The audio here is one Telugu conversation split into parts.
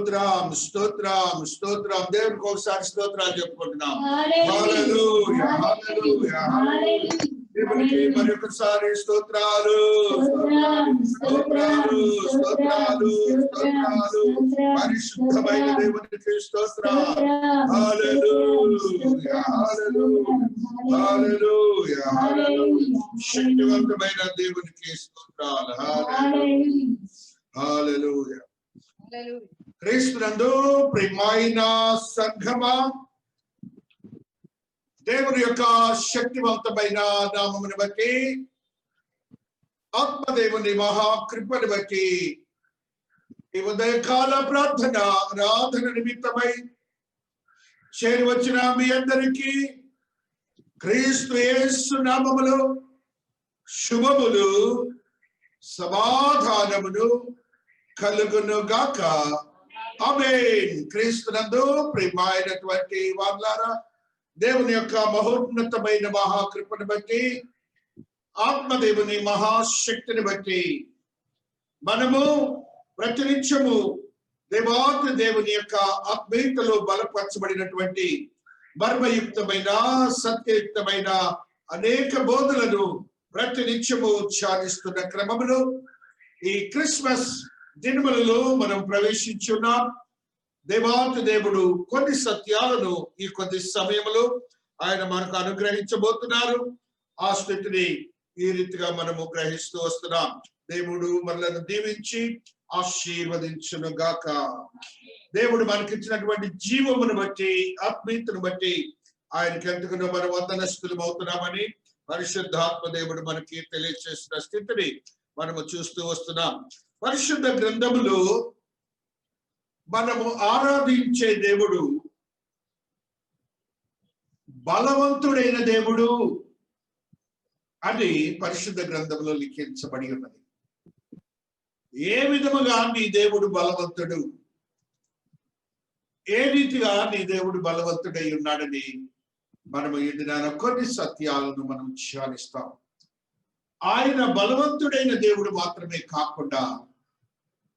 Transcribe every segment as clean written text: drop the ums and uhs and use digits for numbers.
స్తోత్రం స్తోత్రం స్తోత్రం. దేవునికి ఒకసారి స్తోత్రాలు చెప్పుకుంటున్నాం. హల్లెలూయా హల్లెలూయా హల్లెలూయా. దేవునికి మరొకసారి స్తోత్రాలు స్తోత్రాలు స్తోత్రాలు స్తోత్రాలు. పరిశుద్ధమైన దేవునికి స్తోత్రం. హల్లెలూయా హల్లెలూయా హల్లెలూయా హల్లెలూయా. శక్తివంతమైన దేవునికి స్తోత్రాలు. హల్లెలూయా. క్రీస్తునందు ప్రియమైన సంఘమా, దేవుని యొక్క శక్తివంతమైన నామమును బట్టి, ఆత్మదేవుని మహాకృపను బట్టి ఈ ఉదయకాల ప్రార్థన ఆరాధన నిమిత్తమై చేరి వచ్చిన మీ అందరికీ క్రీస్తు యేసు నామములో శుభములు సమాధానమును కలుగును గాక. ఆమేన్. క్రీస్తునందు ప్రియమైనటువంటి వారులారా, దేవుని యొక్క మహోన్నతమైన మహాకృపను బట్టి, ఆత్మదేవుని మహాశక్తిని బట్టి మనము ప్రతినిత్యము దేవాతి దేవుని యొక్క ఆత్మీయతలో బలపరచబడినటువంటి మర్మయుక్తమైన సత్యయుక్తమైన అనేక బోధలను ప్రతినిత్యము ధ్యానిస్తున్న క్రమములో ఈ క్రిస్మస్ దినములలో మనం ప్రవేశించున్నాం. దేవాతి దేవుడు కొన్ని సత్యాలను ఈ కొద్ది సమయంలో ఆయన మనకు అనుగ్రహించబోతున్నారు. ఆ స్థితిని ఈ రీతిగా మనము గ్రహిస్తూ వస్తున్నాం. దేవుడు మనలను దీవించి ఆశీర్వదించును గాక. దేవుడు మనకిచ్చినటువంటి జీవమును బట్టి, ఆత్మీయతను బట్టి ఆయనకి ఎంతగానో మనం వందనస్తులం అవుతున్నామని పరిశుద్ధాత్మ దేవుడు మనకి తెలియజేసిన స్థితిని మనము చూస్తూ వస్తున్నాం. పరిశుద్ధ గ్రంథములు మనము ఆరాధించే దేవుడు బలవంతుడైన దేవుడు అని పరిశుద్ధ గ్రంథంలో లిఖించబడి ఉన్నది. ఏ విధముగా నీ దేవుడు బలవంతుడు, ఏ రీతిగా నీ దేవుడు బలవంతుడై ఉన్నాడని మనము ఈ దినాన కొన్ని సత్యాలను మనం ధ్యానిస్తాం. ఆయన బలవంతుడైన దేవుడు మాత్రమే కాకుండా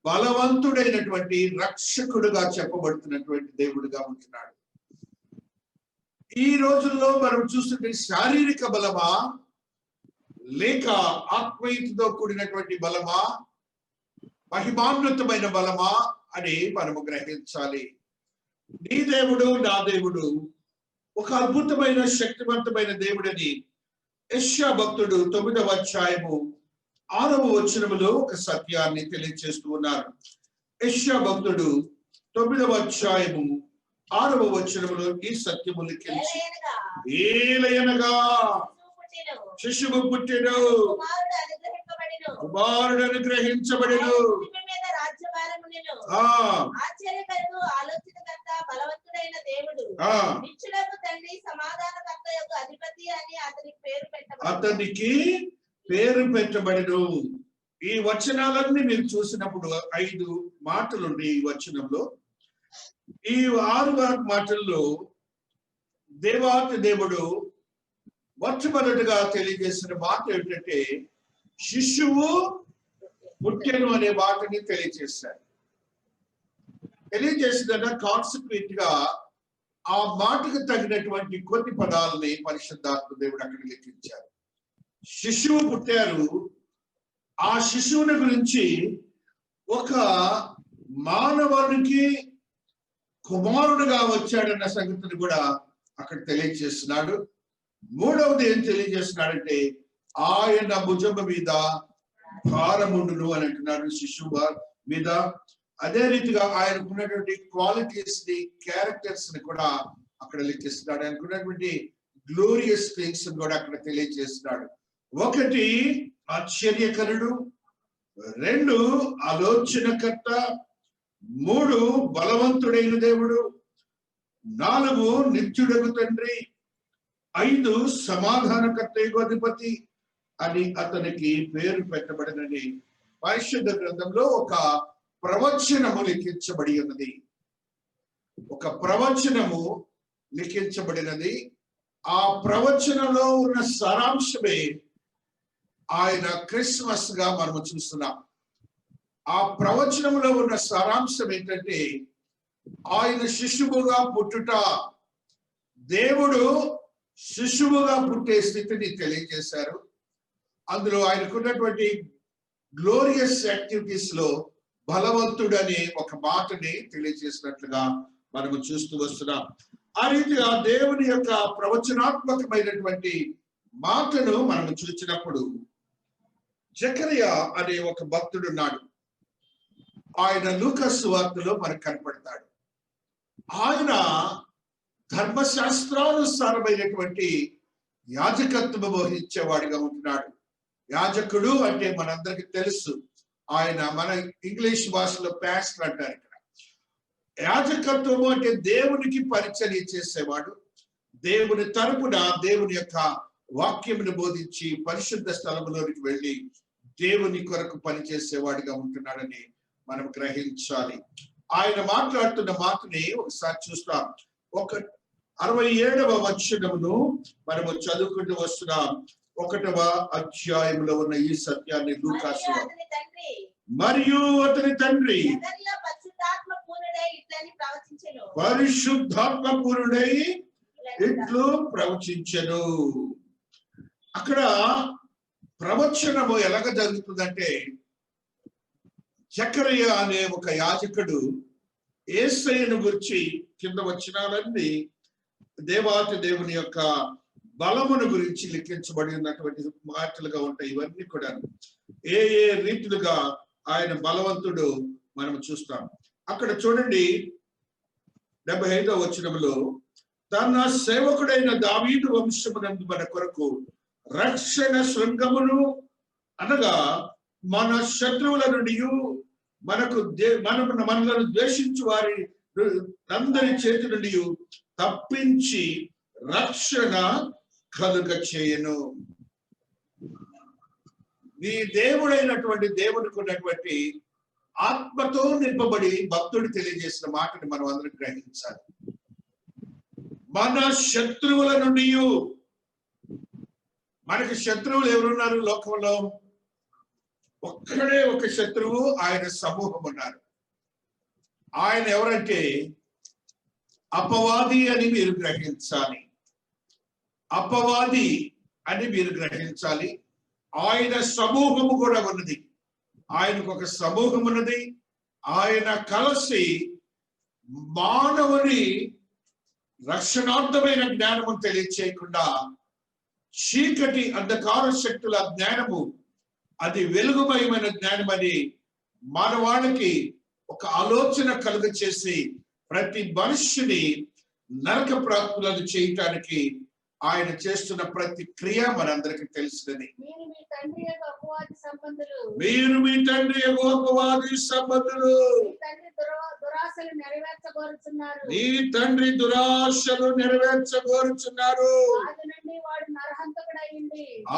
బలవంతుడైనటువంటి రక్షకుడుగా చెప్పబడుతున్నటువంటి దేవుడుగా ఉంటున్నాడు. ఈ రోజుల్లో మనం చూస్తుంటే శారీరక బలమా లేక ఆత్మీయతతో కూడినటువంటి బలమా, మహిమాన్వితమైన బలమా అని మనము గ్రహించాలి. నీ దేవుడు నా దేవుడు ఒక అద్భుతమైన శక్తివంతమైన దేవుడని యెషయా భక్తుడు 9వ అధ్యాయము 6వ వచనములో ఒక సత్యాన్ని తెలియజేస్తూ ఉన్నారు. యెషయా భక్తుడు 9వ అధ్యాయము 6వ వచనములో ఈ సత్యము లిఖించి, ఏలయనగా శిశువు పుట్టెను, కుమారుడు అనుగ్రహించబడెను, అతనికి పేరు పెట్టబడెను. ఈ వచనాలన్నీ మీరు చూసినప్పుడు 5 మాటలుండి ఈ వచనంలో, ఈ 6 మాటల్లో దేవాతి దేవుడు మొట్టమొదటిగా తెలియజేసిన మాట ఏమిటంటే శిశువు పుట్టెను అనే మాటని తెలియజేశారు. తెలియజేసిన కాన్సిక్వెంట్ గా ఆ మాటకు తగినటువంటి కొన్ని పదాలని పరిశుద్ధాత్మ దేవుడు అక్కడ లిఖించారు. శిశువు పుట్టారు, ఆ శిశువుని గురించి ఒక మానవునికి కుమారుడుగా వచ్చాడన్న సంగతిని కూడా అక్కడ తెలియజేస్తున్నాడు. మూడవది ఏం తెలియజేస్తున్నాడంటే ఆయన భుజము మీద భారముండును అని అంటున్నాడు శిశువు మీద. అదే రీతిగా ఆయనకున్నటువంటి క్వాలిటీస్ ని, క్యారెక్టర్స్ ని కూడా అక్కడ లెక్కిస్తున్నాడు. ఆయనకున్నటువంటి గ్లోరియస్ థింగ్స్ కూడా అక్కడ తెలియజేస్తున్నాడు. 1 ఆశ్చర్యకరుడు, 2 ఆలోచనకర్త, 3 బలవంతుడైన దేవుడు, 4 నిత్యుడగు తండ్రి, 5 సమాధానకర్తయగు అధిపతి అని అతనికి పేరు పెట్టబడినని పరిశుద్ధ గ్రంథంలో ఒక ప్రవచనము లిఖించబడి ఉన్నది. ఒక ప్రవచనము లిఖించబడినది. ఆ ప్రవచనంలో ఉన్న సారాంశమే ఆయన క్రిస్మస్ గా మనము చూస్తున్నాం. ఆ ప్రవచనంలో ఉన్న సారాంశం ఏంటంటే ఆయన శిశువుగా పుట్టుట, దేవుడు శిశువుగా పుట్టే స్థితిని తెలియజేశారు. అందులో ఆయనకున్నటువంటి గ్లోరియస్ యాక్టివిటీస్ లో బలవంతుడని ఒక మాటని తెలియజేసినట్లుగా మనము చూస్తూ వస్తున్నాం. ఆ రీతిగా దేవుని యొక్క ప్రవచనాత్మకమైనటువంటి మాటను మనము చూసినప్పుడు జకరియా అనే ఒక భక్తుడున్నాడు. ఆయన లూకా సువార్తలో మనకు కనపడతాడు. ఆయన ధర్మశాస్త్రానుసారమైనటువంటి యాజకత్వం వహించేవాడిగా ఉంటున్నాడు. యాజకుడు అంటే మనందరికి తెలుసు, ఆయన మన ఇంగ్లీష్ భాషలో పాస్టర్ అంటారు. ఇక్కడ యాజకత్వము అంటే దేవునికి పరిచర్య చేసేవాడు, దేవుని తరపున దేవుని యొక్క వాక్యమును బోధించి పరిశుద్ధ స్థలములోనికి వెళ్ళి దేవుని కొరకు పనిచేసేవాడిగా ఉంటున్నాడని మనం గ్రహించాలి. ఆయన మాట్లాడుతున్న మాటని ఒకసారి చూస్తాం. 67వ వచనమును మనము చదువుకుంటూ వస్తున్నాం. 1వ అధ్యాయంలో ఉన్న ఈ సత్యాన్ని లూకా సువార్త. మరియు అతని తండ్రి పరిశుద్ధాత్మ పూర్ణుడై ఇట్లు ప్రవచించెను. అక్కడ ప్రవచనము ఎలాగ జరుగుతుందంటే, జకరియా అనే ఒక యాజకుడు యేసయ్యను గురించి కింద వచనాలన్నీ దేవాతి దేవుని యొక్క బలమును గురించి లిఖించబడి ఉన్నటువంటి మాటలుగా ఉంటాయి. ఇవన్నీ కూడా ఏ ఏ రీతులుగా ఆయన బలవంతుడు మనం చూస్తాం. అక్కడ చూడండి 75వ వచనములో, తన సేవకుడైన దావీదు వంశమునందు మన కొరకు రక్షణ శృంగమును, అనగా మన శత్రువుల నుండి మనలను ద్వేషించు వారి అందరి చేతి నుండి తప్పించి రక్షణ కలుగ చేయను. నీ దేవుడైనటువంటి దేవునికి ఉన్నటువంటి ఆత్మతో నింపబడి భక్తుడు తెలియజేసిన మాటని మనం అందరం గ్రహించాలి. మన శత్రువుల నుండి, మనకి శత్రువులు ఎవరున్నారు లోకంలో? ఒక్కడే ఒక శత్రువు, ఆయన సమూహం ఉన్నారు. ఆయన ఎవరంటే అపవాది అని మీరు గ్రహించాలి. అపవాది అని మీరు గ్రహించాలి. ఆయన సమూహము కూడా ఉన్నది. ఆయనకు ఒక సమూహం ఉన్నది. ఆయన కలిసి మానవుని రక్షణార్థమైన జ్ఞానము తెలియచేయకుండా చీకటి అంధకార శక్తుల జ్ఞానము, అది వెలుగుమయమైన జ్ఞానం అని మానవాళికి ఒక ఆలోచన కలుగ చేసి ప్రతి మనుష్యుని నరక ప్రాప్తులను చేయటానికి ఆయన చేస్తున్న ప్రతి క్రియ మనందరికి తెలిసినది. మీరు మీ తండ్రి యొక్క అపవాది సంబంధులు. నీ తండ్రి దురాశలు నెరవేర్చగోరుచున్నారు.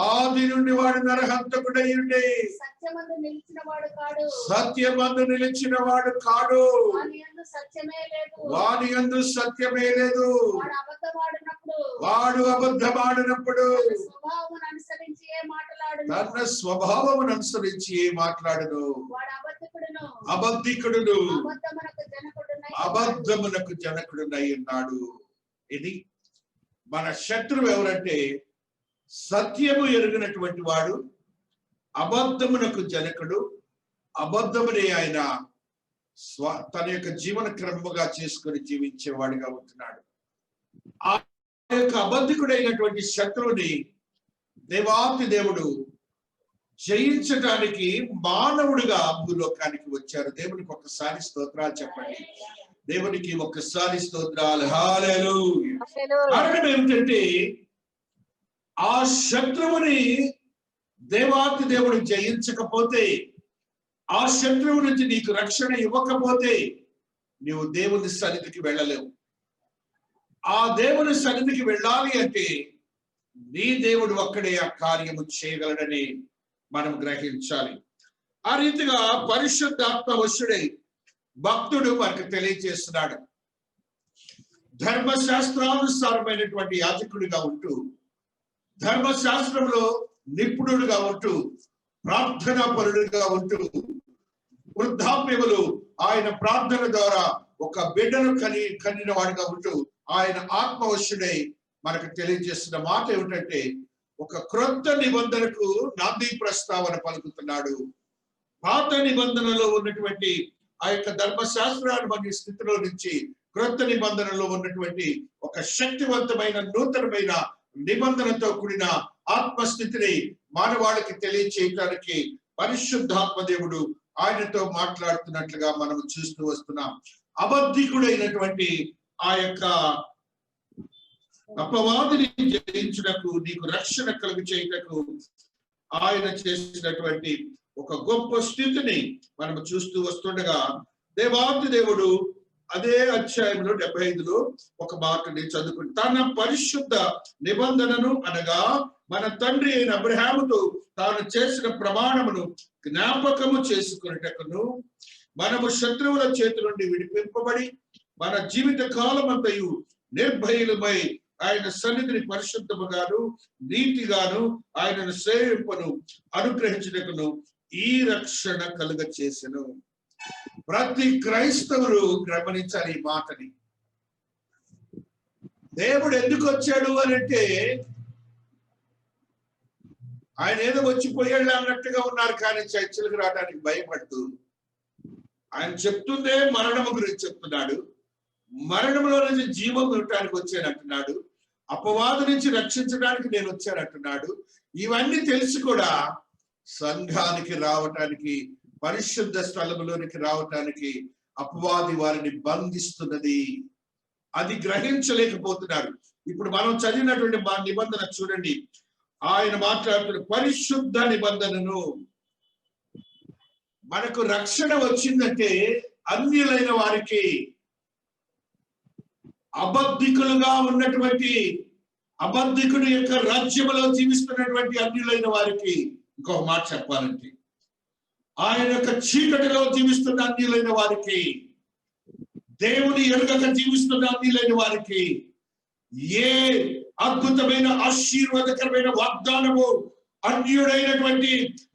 ఆది నుండి వాడు నరహంతకుడయ్యుండి సత్యమందు నిలిచిన వాడు కాడు. వాని యందు సత్యమే లేదు. వాడు అబద్ధమాడినప్పుడు తన స్వభావమును అనుసరించి ఏ మాట్లాడను. అబద్ధికుడును, అబద్ధమునకు జనకుడునై ఉన్నాడు. ఇది మన శత్రువు ఎవరంటే సత్యము ఎరుగినటువంటి వాడు, అబద్ధమునకు జనకుడు. అబద్ధమునే ఆయన తన యొక్క జీవన క్రమముగా చేసుకొని జీవించేవాడిగా ఉంటున్నాడు. ఆ యొక్క అబద్ధికుడైనటువంటి శత్రువుని దేవాతి దేవుడు జయించడానికి మానవుడిగా భూలోకానికి వచ్చారు. దేవునికి ఒక్కసారి స్తోత్రాలు చెప్పండి. దేవునికి ఒక్కసారి స్తోత్రాలు. హల్లెలూయా. కారణం ఏమిటంటే ఆ శత్రువుని దేవాతి దేవుడు జయించకపోతే, ఆ శత్రువు నుంచి నీకు రక్షణ ఇవ్వకపోతే నీవు దేవుని సన్నిధికి వెళ్ళలేవు. ఆ దేవుని సన్నిధికి వెళ్ళాలి అంటే నీ దేవుడు ఒక్కడే ఆ కార్యము చేయగలడని మనం గ్రహించాలి. ఆ రీతిగా పరిశుద్ధాత్మ వశుడై భక్తుడు మనకు తెలియజేస్తున్నాడు. ధర్మశాస్త్రానుసారమైనటువంటి యాజకుడిగా ఉంటూ, ధర్మశాస్త్రంలో నిపుణుడుగా ఉంటూ, ప్రార్థనా పరుడుగా ఉంటూ, వృద్ధాప్యములు ఆయన ప్రార్థన ద్వారా ఒక బిడ్డను కనిన వాడిగా ఉంటూ ఆయన ఆత్మవశుడై మనకు తెలియజేస్తున్న మాట ఏమిటంటే ఒక క్రొత్త నిబంధనకు నాంది ప్రస్తావన పలుకుతున్నాడు. పాత నిబంధనలో ఉన్నటువంటి ఆ యొక్క ధర్మశాస్త్రాన్ని స్థితిలో నుంచి క్రొత్త నిబంధనలో ఉన్నటువంటి ఒక శక్తివంతమైన నూతనమైన నిబంధనతో కూడిన ఆత్మస్థితిని మానవాళికి తెలియచేయడానికి పరిశుద్ధాత్మ దేవుడు ఆయనతో మాట్లాడుతున్నట్లుగా మనం చూస్తూ వస్తున్నాం. అబద్ధికుడైనటువంటి ఆ యొక్క అపవాదిని జయించుటకు, నీకు రక్షణ కలుగు చేయుటకు ఆయన చేసినటువంటి ఒక గొప్ప స్థితిని మనం చూస్తూ వస్తుండగా దేవాది దేవుడు అదే అధ్యాయంలో 75లో ఒక మాటని చదువుకుని తన పరిశుద్ధ నిబంధనను అనగా మన తండ్రి అయిన అబ్రహాముతో తాను చేసిన ప్రమాణమును జ్ఞాపకము చేసుకునేటకును మనము శత్రువుల చేతి నుండి విడిపింపబడి మన జీవిత కాలమంతయు నిర్భయులమై ఆయన సన్నిధిని పరిశుద్ధముగాను నీతిగాను ఆయనను సేవింపను అనుగ్రహించుటకును ఈ రక్షణ కలుగ చేసెను. ప్రతి క్రైస్తవులు గమనించాలి ఈ మాటని. దేవుడు ఎందుకు వచ్చాడు అని అంటే ఆయన ఏదో వచ్చిపోయాడు అన్నట్టుగా ఉన్నారు, కానీ చర్చలకు రావడానికి భయపడుతూ ఆయన చెప్తుందే మరణము గురించి చెప్తున్నాడు. మరణంలో నుంచి జీవం ఇవ్వటానికి వచ్చానంటున్నాడు. అపవాదు నుంచి రక్షించడానికి నేను వచ్చానంటున్నాడు. ఇవన్నీ తెలిసి కూడా సంఘానికి రావటానికి, పరిశుద్ధ స్థలములోనికి రావటానికి అపవాది వారిని బంధిస్తున్నది. అది గ్రహించలేకపోతున్నారు. ఇప్పుడు మనం చదివినటువంటి మా నిబంధన చూడండి, ఆయన మాట్లాడుతున్న పరిశుద్ధ నిబంధనను. మనకు రక్షణ వచ్చిందంటే అన్యులైన వారికి, అబద్ధికులుగా ఉన్నటువంటి అబద్ధికుడి యొక్క రాజ్యములో జీవిస్తున్నటువంటి అన్యులైన వారికి, ఇంకొక మాట చెప్పాలంటే ఆయన యొక్క చీకటిలో జీవిస్తున్న అన్యులైన వారికి, దేవుని ఎరుగక జీవిస్తున్న అన్యులైన వారికి ఏ అద్భుతమైన ఆశీర్వాదకరమైన వాగ్దానము అన్యుడైనటువంటి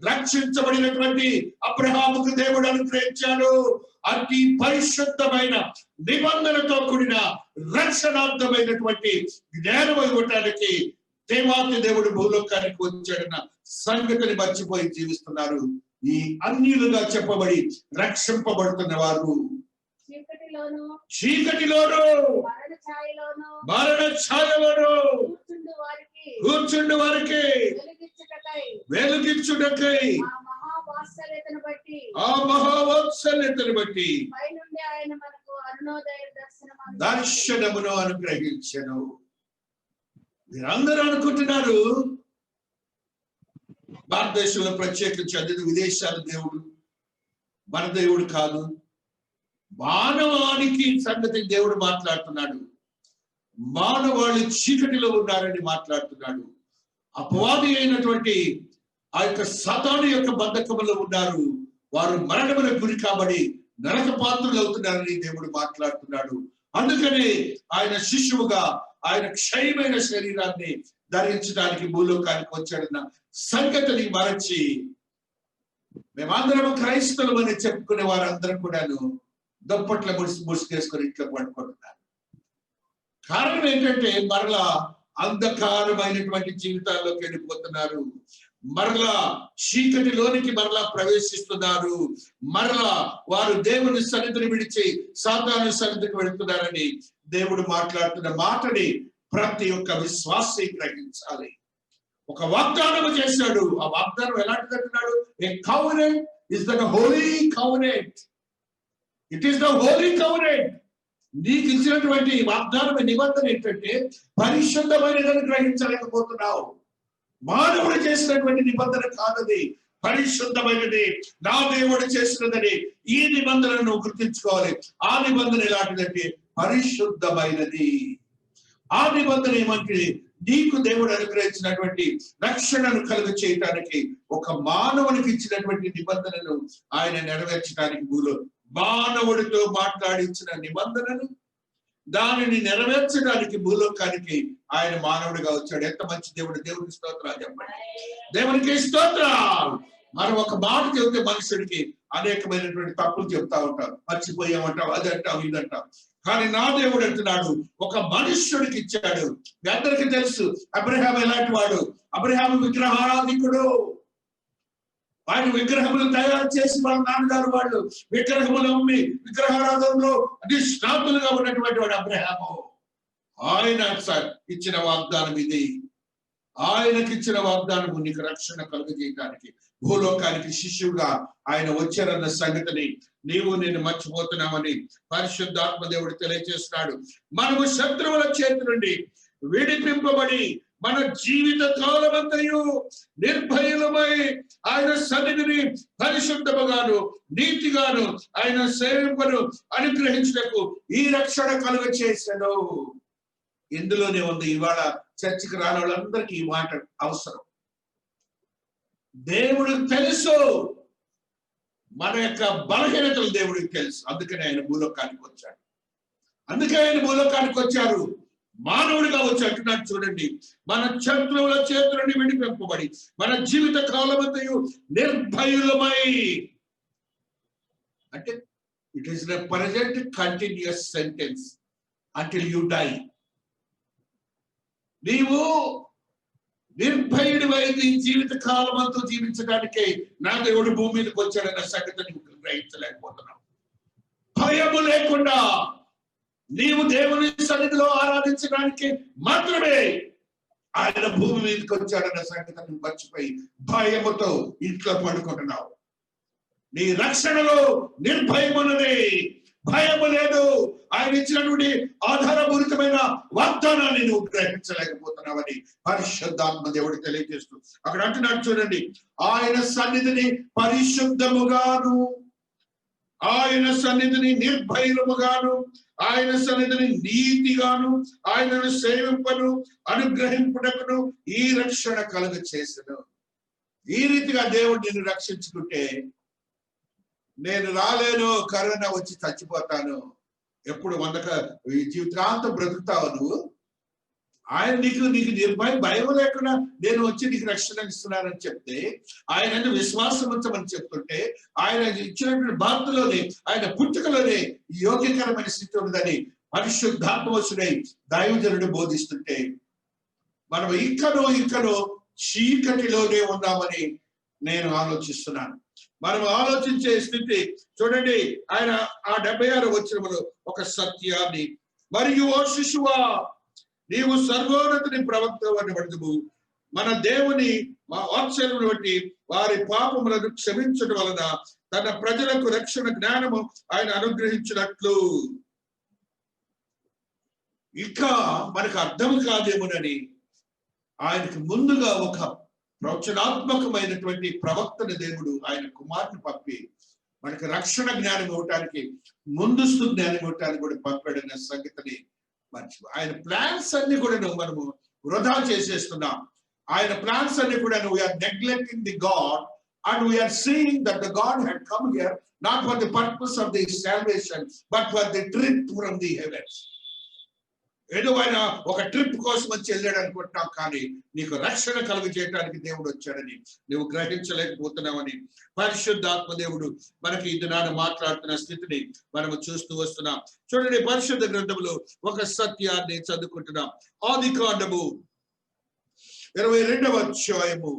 రక్షించబడినటువంటి అబ్రహాముకు దేవుడు అనుగ్రహించాడు. అతి పరిశుద్ధమైన నిబంధనతో కూడిన రక్షణార్థమైనటువంటి జ్ఞానం ఇవ్వటానికి దేవాతి దేవుడు భూలోకానికి వచ్చాడన్న సంగతిని మర్చిపోయి జీవిస్తున్నారు ఈ అన్యులుగా చెప్పబడి రక్షింపబడుతున్న వారు. చీకటిలోను మరణ ఛాయలోను కూర్చుండు వారికి వెలుగిచ్చుటకై ఆ మహావాత్సల్యతను బట్టి దర్శనమును అనుగ్రహించెను. మీరందరూ అనుకుంటున్నారు భారతదేశంలో ప్రత్యేకించి అదే విదేశాల దేవుడు మన దేవుడు కాదు. మానవానికి సంగతి దేవుడు మాట్లాడుతున్నాడు. మానవాళి చీకటిలో ఉన్నారని మాట్లాడుతున్నాడు. అపవాది అయినటువంటి ఆ యొక్క సతాను యొక్క బంధకములో ఉన్నారు. వారు మరణములకు గురి కాబడి నరక పాత్రులు అవుతున్నారని దేవుడు మాట్లాడుతున్నాడు. అందుకని ఆయన శిశువుగా ఆయన క్షయమైన శరీరాన్ని ధరించడానికి భూలోకానికి వచ్చాడన్న సంగతిని మరచి మేమందరం క్రైస్తవులు అని చెప్పుకునే వారందరం కూడాను దుప్పట్ల ముసుకేసుకొని ఇంట్లో పడుకుంటున్నారు. కారణం ఏంటంటే మరలా అంధకారమైనటువంటి జీవితాల్లోకి వెళ్ళిపోతున్నారు. మరలా చీకటిలోనికి మరలా ప్రవేశిస్తున్నారు. మరలా వారు దేవుని సన్నిధిని విడిచి సాతాను సన్నిధికి వెళ్తున్నారని దేవుడు మాట్లాడుతున్న మాటని ప్రతి ఒక్క విశ్వాసి గ్రహించాలి. ఒక వాగ్దానం చేశాడు. ఆ వాగ్దానం ఎలాంటిది అంటున్నాడు? A covenant is the holy covenant. It is the holy covenant. నీకు ఇచ్చినటువంటి వాగ్దానం నిబంధన ఏంటంటే పరిశుద్ధమైనదని గ్రహించలేకపోతున్నావు. మానవుడు చేసినటువంటి నిబంధన కాదది, పరిశుద్ధమైనది, నా దేవుడు చేసినదని. ఈ నిబంధనను గుర్తించుకోవాలి. ఆ నిబంధన ఎలాంటిదంటే పరిశుద్ధమైనది. ఆ నిబంధన ఏమంటే నీకు దేవుడు అనుగ్రహించినటువంటి రక్షణను కలుగ చేయటానికి ఒక మానవునికి ఇచ్చినటువంటి నిబంధనను ఆయన నెరవేర్చడానికి భూలో మానవుడితో మాట్లాడించిన నిబంధనను దానిని నెరవేర్చడానికి భూలోకానికి ఆయన మానవుడిగా వచ్చాడు. ఎంత మంచి దేవుడు! దేవునికి స్తోత్రాలు చెప్పండి. దేవునికి స్తోత్రాలు. మనం ఒక మాట చెబితే మనుషుడికి అనేకమైనటువంటి తప్పులు చెప్తా ఉంటాం, మర్చిపోయామంటాం, అది అంటాం, ఇది అంటాం. కానీ నా దేవుడు అంటున్నాడు, ఒక మనుష్యుడికి ఇచ్చాడు. మీ అందరికీ తెలుసు అబ్రహాం ఎలాంటి వాడు. అబ్రహాం విగ్రహారాధికుడు. ఆయన విగ్రహములు తయారు చేసి వాళ్ళ నాన్నగారు వాళ్ళు విగ్రహములు అమ్మి విగ్రహారాధనలో నిష్ణాతులుగా ఉన్నటువంటి వాడు అబ్రహాము. ఆయన ఇచ్చిన వాగ్దానం ఇది. ఆయనకి ఇచ్చిన వాగ్దానము నీకు రక్షణ కలుగజేయడానికి, భూలోకానికి శిష్యుగా ఆయన వచ్చారన్న సంగతిని నీవు నేను మర్చిపోతున్నామని పరిశుద్ధాత్మ దేవుడు తెలియజేస్తున్నాడు. మనము శత్రువుల చేతి నుండి విడిపింపబడి మన జీవిత కాలమంతయు నిర్భయులమై ఆయన సన్నిధిని పరిశుద్ధముగాను నీతిగాను ఆయన సేవకును అనుగ్రహించుటకు ఈ రక్షణ కలుగ చేశాను. ఇందులోనే ఉంది. ఇవాళ చర్చికి రాని వాళ్ళందరికీ ఈ మాట అవసరం. దేవుడికి తెలుసు మన యొక్క బలహీనతలు, దేవుడికి తెలుసు. అందుకని ఆయన భూలోకానికి వచ్చాడు. అందుకే ఆయన భూలోకానికి వచ్చారు, మానవుడిగా వచ్చి అంటున్నాడు. చూడండి, మన శత్రువుల చేతులని విడిపింపబడి మన జీవిత కాలమంతయు నిర్భయులమై, అంటే it is the present continuous sentence until you die. నీవు నిర్భయుడివై నీ జీవిత కాలమంతా జీవించడానికే నా దేవుడు భూమి మీదకి వచ్చాడన్న సంగతి నీవు గ్రహించలేకపోతున్నావు. భయము లేకుండా నీవు దేవుని సన్నిధిలో ఆరాధించడానికి మాత్రమే ఆయన భూమి మీదకి వచ్చాడన్న సంగతిని మర్చిపోయి భయముతో ఇంట్లో పడుకుంటున్నావు. నీ రక్షణలో నిర్భయమున్నది, భయము లేదు. ఆయన ఇచ్చినటువంటి ఆధారపూరితమైన వాగ్దానాన్ని నువ్వు గ్రహించలేకపోతున్నావని పరిశుద్ధాత్మ దేవుడు తెలియజేస్తూ అక్కడ అంటున్నాడు. చూడండి, ఆయన సన్నిధిని పరిశుద్ధముగాను, ఆయన సన్నిధిని నిర్భయముగాను, ఆయన సన్నిధిని నీతిగాను, ఆయనను సేవింపను అనుగ్రహింపుటకును ఈ రక్షణ కలుగ చేసెను. ఈ రీతిగా దేవుడు నిన్ను రక్షించుకుంటే, నేను రాలేను, కరోనా వచ్చి చచ్చిపోతాను, ఎప్పుడు జీవితాంతం బ్రతుకుతావు నువ్వు, ఆయన నీకు భయం లేకుండా నేను వచ్చి నీకు రక్షణ ఇస్తున్నానని చెప్తే, ఆయన విశ్వాసం ఉంచమని చెప్తుంటే, ఆయన ఇచ్చినటువంటి బాధలోనే, ఆయన పుట్టుకలోనే యోగ్యకరమైన స్థితి ఉన్నదని పరిశుద్ధాత్మవశుడై దైవజనుడు బోధిస్తుంటే, మనం ఇంకనూ చీకటిలోనే ఉన్నామని నేను ఆలోచిస్తున్నాను. మనం ఆలోచించే స్థితి చూడండి. ఆయన ఆ 76 వచనములో ఒక సత్యాన్ని, మరియు ఓ శిశువా నీవు సర్వోన్నతుని ప్రవక్తవని బడుదువు, మన దేవుని వాత్సల్యమును బట్టి వారి పాపములను క్షమించడం వలన తన ప్రజలకు రక్షణ జ్ఞానము ఆయన అనుగ్రహించినట్లు. ఇంకా మనకు అర్థం కాదేమోనని ఆయనకు ముందుగా ఒక ప్రవచనాత్మకమైనటువంటి ప్రవక్తని దేవుడు ఆయన కుమారుని పంపి మనకి రక్షణ జ్ఞానం ఇవ్వటానికి, ముందస్తు జ్ఞానం ఇవ్వటానికి కూడా పంపాడన్న సంగతిని మర్చిపో. ఆయన ప్లాన్స్ అన్ని కూడా మనము వృధా చేసేస్తున్నాం. ఆయన ప్లాన్స్ అన్ని కూడా we are neglecting the God and we are seeing that the God had come here not for the purpose of the salvation but for the trip from the heavens. ఏదో ఆయన ఒక ట్రిప్ కోసం వచ్చి వెళ్ళాడు అనుకుంటున్నావు, కానీ నీకు రక్షణ కలుగు చేయడానికి దేవుడు వచ్చాడని నువ్వు గ్రహించలేకపోతున్నావని పరిశుద్ధాత్మ దేవుడు మనకి ఈ దినాన్ని మాట్లాడుతున్న స్థితిని మనము చూస్తూ వస్తున్నాం. చూడండి, పరిశుద్ధ గ్రంథంలో ఒక సత్యాన్ని చదువుకుంటున్నాం. ఆదికాండము 22వ అధ్యాయము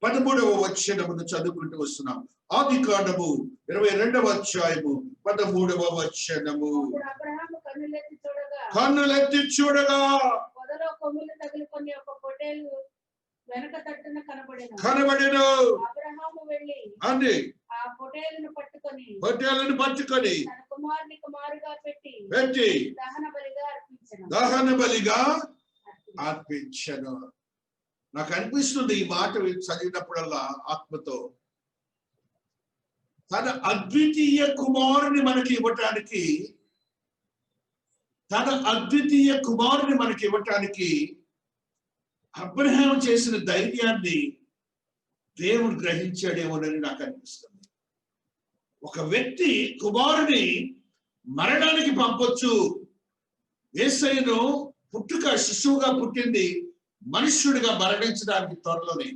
13వ వచనమును చదువుకుంటూ వస్తున్నాం. ఆదికాండము 22వ అధ్యాయము 13వ వచనము. కన్నులెత్తి చూడగా పొదలో కొమ్ములు తగులుకొని ఒక పొట్టేలు వెనక తట్టున కనబడెను. అబ్రహాము వెళ్ళి అండి ఆ పొట్టేలును పట్టుకొని తన కుమారుని కుమారుగా పెట్టి దహన బలిగా అర్పించెను. నాకు అనిపిస్తుంది ఈ మాట చదివినప్పుడల్లా ఆత్మతో, తన అద్వితీయ కుమారుని మనకి ఇవ్వటానికి అబ్రహాం చేసిన ధైర్యాన్ని దేవుడు గ్రహించాడేమోనని నాకు అనిపిస్తుంది. ఒక వ్యక్తి కుమారుని మరణానికి పంపొచ్చు. యేసయ్యను శిశువుగా పుట్టింది మనుష్యుడిగా మరణించడానికి, త్వరలోనే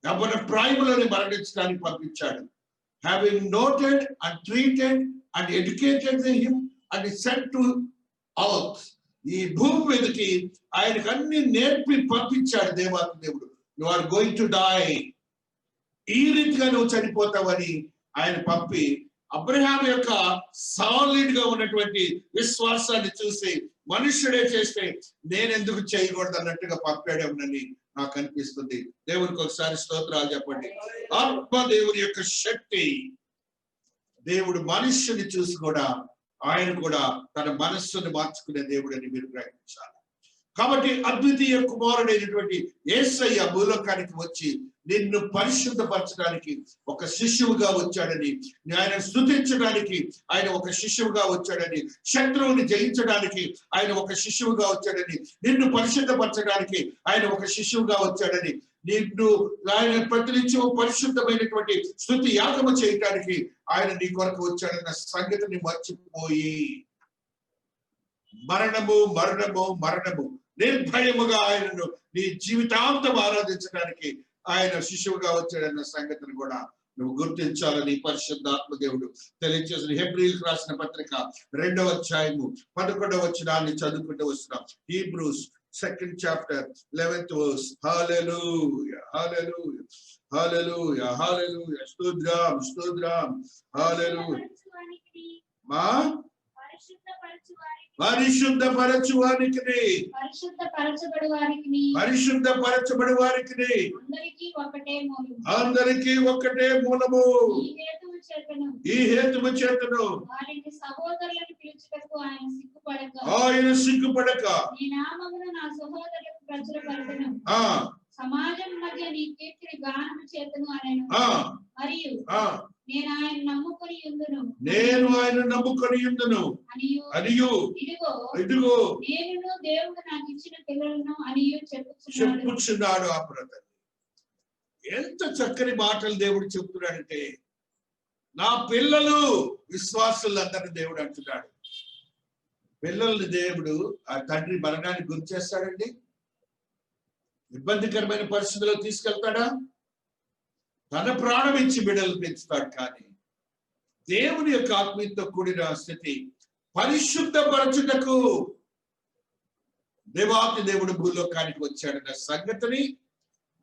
యవ్వన ప్రాయములోనే మరణించడానికి పంపించాడు. having noted and treated and educated him and sent to earth. ఈ భూమి మీదకి ఆయనకు అన్ని నేర్పి పంపించాడు దేవాతి దేవుడు. You are going to die, ఈ రీతిగా నువ్వు చనిపోతావని ఆయన పంపి అబ్రహాం యొక్క సాలిడ్ గా ఉన్నటువంటి విశ్వాసాన్ని చూసి మనుష్యుడే చేస్తే నేనెందుకు చేయకూడదు అన్నట్టుగా పంపాడేమోనని నాకు అనిపిస్తుంది. దేవునికి ఒకసారి స్తోత్రాలు చెప్పండి. ఆత్మ దేవుని యొక్క శక్తి, దేవుడు మనుష్యుని చూసి కూడా ఆయన కూడా తన మనస్సును మార్చుకునే దేవుడు అని మీరు గ్రహించాలి. కాబట్టి అద్వితీయ కుమారుడైనటువంటి యేసయ్య భూలోకానికి వచ్చి నిన్ను పరిశుద్ధపరచడానికి ఒక శిష్యువుగా వచ్చాడని, ఆయన స్తుతించడానికి ఆయన ఒక శిష్యువుగా వచ్చాడని, శత్రువుని జయించడానికి ఆయన ఒక శిష్యువుగా వచ్చాడని, నిన్ను పరిశుద్ధపరచడానికి ఆయన ఒక శిష్యువుగా వచ్చాడని, నిన్ను ఆయన ప్రతినిత్యం పరిశుద్ధమైనటువంటి స్తుతి యాగము చేయటానికి ఆయన నీ కొరకు వచ్చాడన్న సంగతిని మర్చిపోయి మరణము మరణము మరణము నిర్భయముగా ఆయనను నీ జీవితాంతం ఆరాధించడానికి ఆయన శిశువుగా వచ్చాడన్న సంగతిని కూడా నువ్వు గుర్తించాలని పరిశుద్ధాత్మ దేవుడు తెలియజేసిన హెబ్రీయులకు రాసిన పత్రిక 2వ అధ్యాయము 11వ వచనాన్ని చదువుకుంటూ వస్తున్నాం. Hebrews 2nd chapter 11th verse. హల్లెలూయా హల్లెలూయా హల్లెలూయా హల్లెలూయా స్తోత్రం స్తోత్రం హల్లెలూయా. మా పరిశుద్ధపరచువానికి పరిశుద్ధపరచబడి వారికి అందరికీ ఒక్కటే మూలము. ఈ హేతువు చేతను ఆయన సిగ్గుపడక సమాజం మధ్య నీ కీర్తిని గానము చేతును అనెను. మరియు నేను ఆయన నమ్ముకొని యుందును అనియు ఇదిగో నేను దేవుడు నాకు ఇచ్చిన పిల్లలను అనియు చెప్పుచున్నాడు. ఆ బ్రదర్ ఎంత చక్కని మాటలు దేవుడు చెప్తున్నాడంటే, నా పిల్లలు విశ్వాసులందరినీ దేవుడు అంటున్నాడు. పిల్లల్ని దేవుడు ఆ తండ్రి మరణానికి గురి చేస్తాడండి? ఇబ్బందికరమైన పరిస్థితుల్లో తీసుకెళ్తాడా? తన ప్రాణం ఇచ్చి బిడ్డలు పెంచుతాడు. కానీ దేవుని యొక్క ఆత్మీయతో కూడిన స్థితి పరిశుద్ధపరచుటకు దేవాతి దేవుడు భూలోకానికి వచ్చాడన్న సంగతిని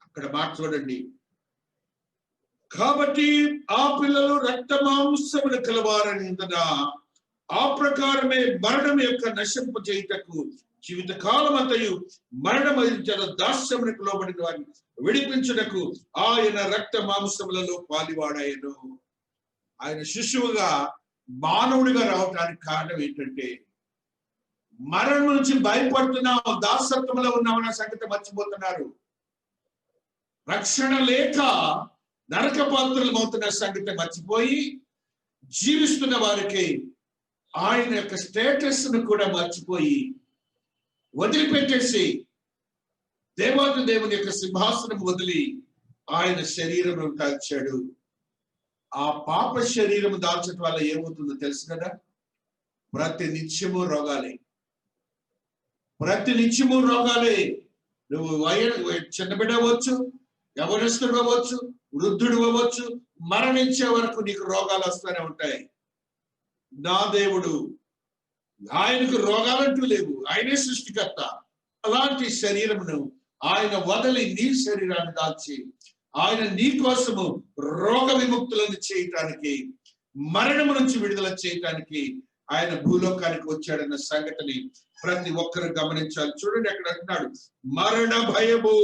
అక్కడ మాట చూడండి. కాబట్టి ఆ పిల్లలు రక్త మాంసములు కలవారనిందున ఆ ప్రకారమే మరణం యొక్క నశింప చేయుటకు జీవిత కాలం అంతయు మరణమైన దాస్యమునకు లోబడిన వారిని విడిపించుటకు ఆయన రక్త మాంసములలో పాలివాడాయను. ఆయన శిశువుగా మానవుడిగా రావడానికి కారణం ఏంటంటే, మరణం నుంచి భయపడుతున్నావు, దాసత్వంలో ఉన్నామన్న సంగతి మర్చిపోతున్నారు. రక్షణ లేక నరక పాత్రలు అవుతున్న సంగతి మర్చిపోయి జీవిస్తున్న వారికి ఆయన యొక్క స్టేటస్ ను కూడా మర్చిపోయి వదిలిపెట్టేసి దేవాతి దేవుని యొక్క సింహాసనం వదిలి ఆయన శరీరం కాల్చాడు. ఆ పాప శరీరం దాల్చడం వల్ల ఏమవుతుందో తెలుసు కదా? ప్రతి నిత్యము రోగాలే. నువ్వు చిన్న బిడ్డ అవ్వచ్చు, యవనస్తుడు అవ్వచ్చు, వృద్ధుడు అవ్వచ్చు, మరణించే వరకు నీకు రోగాలు వస్తూనే ఉంటాయి. నా దేవుడు, ఆయనకు రోగాలంటూ లేవు, ఆయనే సృష్టికర్త. అలాంటి శరీరమును ఆయన వదలి నీ శరీరాన్ని దాల్చి ఆయన నీ కోసము రోగ విముక్తులను చేయటానికి, మరణము నుంచి విడుదల చేయటానికి ఆయన భూలోకానికి వచ్చాడన్న సంగతిని ప్రతి ఒక్కరు గమనించాలి. చూడండి, అక్కడ అంటున్నాడు మరణ భయము.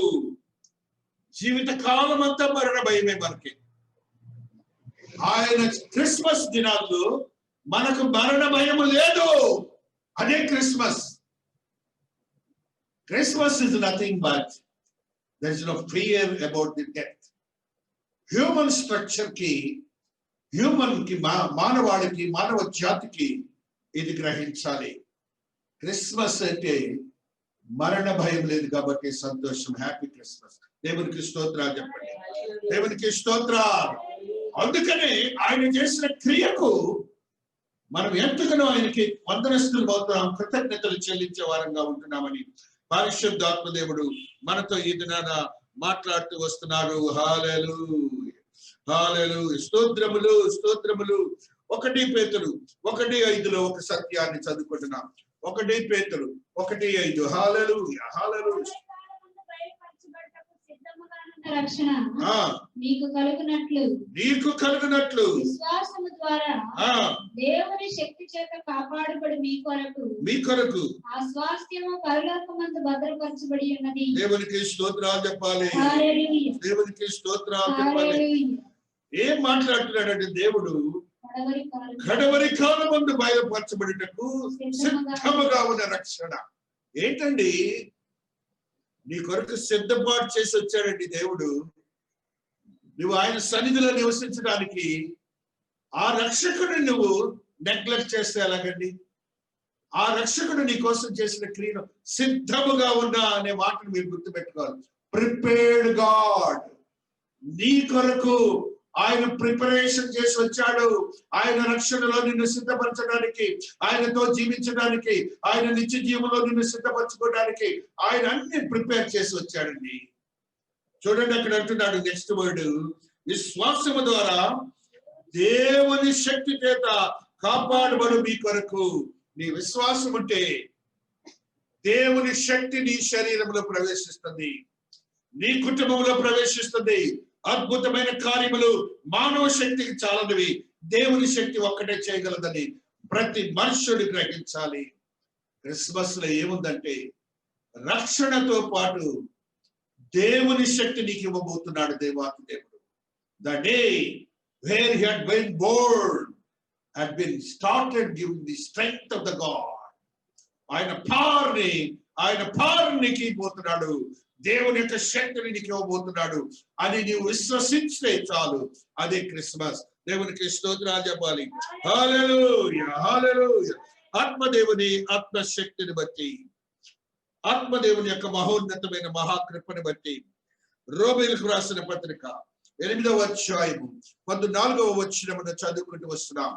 జీవిత కాలం అంతా మరణ భయమే మనకి. ఆయన క్రిస్మస్ దినాల్లో మనకు మరణ భయము లేదు. అదే Christmas. Christmas is nothing but there is no fear about the death. Human structure కి, మానవాళికి, మానవ జాతికి ఇది గ్రహించాలి. క్రిస్మస్ అంటే మరణ భయం లేదు కాబట్టి సంతోషం. Happy Christmas. దేవునికి స్తోత్రాలు చెప్పండి. దేవునికి స్తోత్రాలు. అందుకనే ఆయన చేసిన క్రియకు మనం ఎంతగానో ఆయనకి వందనస్తులు అవుతున్నాం, కృతజ్ఞతలు చెల్లించే వారంగా ఉంటున్నామని పరిశుద్ధాత్మ దేవుడు మనతో ఈ దినాన మాట్లాడుతూ వస్తున్నారు. హల్లెలూయా హల్లెలూయా. స్తోత్రములు స్తోత్రములు. 1 పేతురు 1:5 ఒక సత్యాన్ని చదువుకుంటున్నాం. 1 పేతురు 1:5. హల్లెలూయా హల్లెలూయా. రక్షణ నీకు కలుగునట్లు విశ్వాసము ద్వారా దేవుని శక్తి చేత కాపాడబడి మీ కొరకు ఆ స్వాస్థ్యము పరలోకమందు భద్రపరచబడి ఉన్నది. దేవునికి స్తోత్రాలు చెప్పాలి. హల్లెలూయా. దేవునికి స్తోత్రాలు చెప్పాలి. ఏం మాట్లాడుతున్నాడంటే దేవుడు కడవరి కాలమందు బయలుపరచబడినకు సిద్ధముగా ఉన్న రక్షణ. ఏంటండి? నీ కొరకు సిద్ధపాటు చేసి వచ్చాడండి దేవుడు. నువ్వు ఆయన సన్నిధిలో నివసించడానికి ఆ రక్షకుడిని నువ్వు నెగ్లెక్ట్ చేస్తే ఎలాగండి? ఆ రక్షకుడు నీ కోసం చేసిన క్రియను సిద్ధముగా ఉన్నా అనే మాటను మీరు గుర్తుపెట్టుకోవాలి. Prepared God. నీ కొరకు ఆయన ప్రిపరేషన్ చేసి వచ్చాడు. ఆయన రక్షణలో నిన్ను సిద్ధపరచడానికి, ఆయనతో జీవించడానికి, ఆయన నిత్య జీవంలో నిన్ను సిద్ధపరచుకోవడానికి ఆయన అన్ని ప్రిపేర్ చేసి వచ్చాడండి. చూడండి అక్కడ అంటున్నాడు నెక్స్ట్ వర్డ్, విశ్వాసము ద్వారా దేవుని శక్తి చేత కాపాడబడు మీ కొరకు. నీ విశ్వాసం ఉంటే దేవుని శక్తి నీ శరీరంలో ప్రవేశిస్తుంది, నీ కుటుంబంలో ప్రవేశిస్తుంది. అద్భుతమైన కార్యములు మానవ శక్తికి చాలనివి, దేవుని శక్తి ఒక్కటే చేయగలదని ప్రతి మనుష్యుడు గ్రహించాలి. క్రిస్మస్ లో ఏముందంటే రక్షణతో పాటు దేవుని శక్తి నీకు ఇవ్వబోతున్నాడు దేవాతి దేవుడు. The day where he had been born had been started giving the strength of the God. ఆయన పవర్ నీకు ఇవ్వబోతున్నాడు, దేవుని యొక్క శక్తిని నీకు ఇవ్వబోతున్నాడు అని నీవు విశ్వసించితే చాలు. అదే క్రిస్మస్. దేవునికి స్తోత్రాలు చెప్పాలి. హల్లెలూయా హల్లెలూయా. ఆత్మదేవుని ఆత్మశక్తిని బట్టి, ఆత్మదేవుని యొక్క మహోన్నతమైన మహాకృపను బట్టి రోమీయులకు రాసిన పత్రిక 8వ అధ్యాయము 14వ వచనమును చదువుకుంటూ వస్తున్నాం.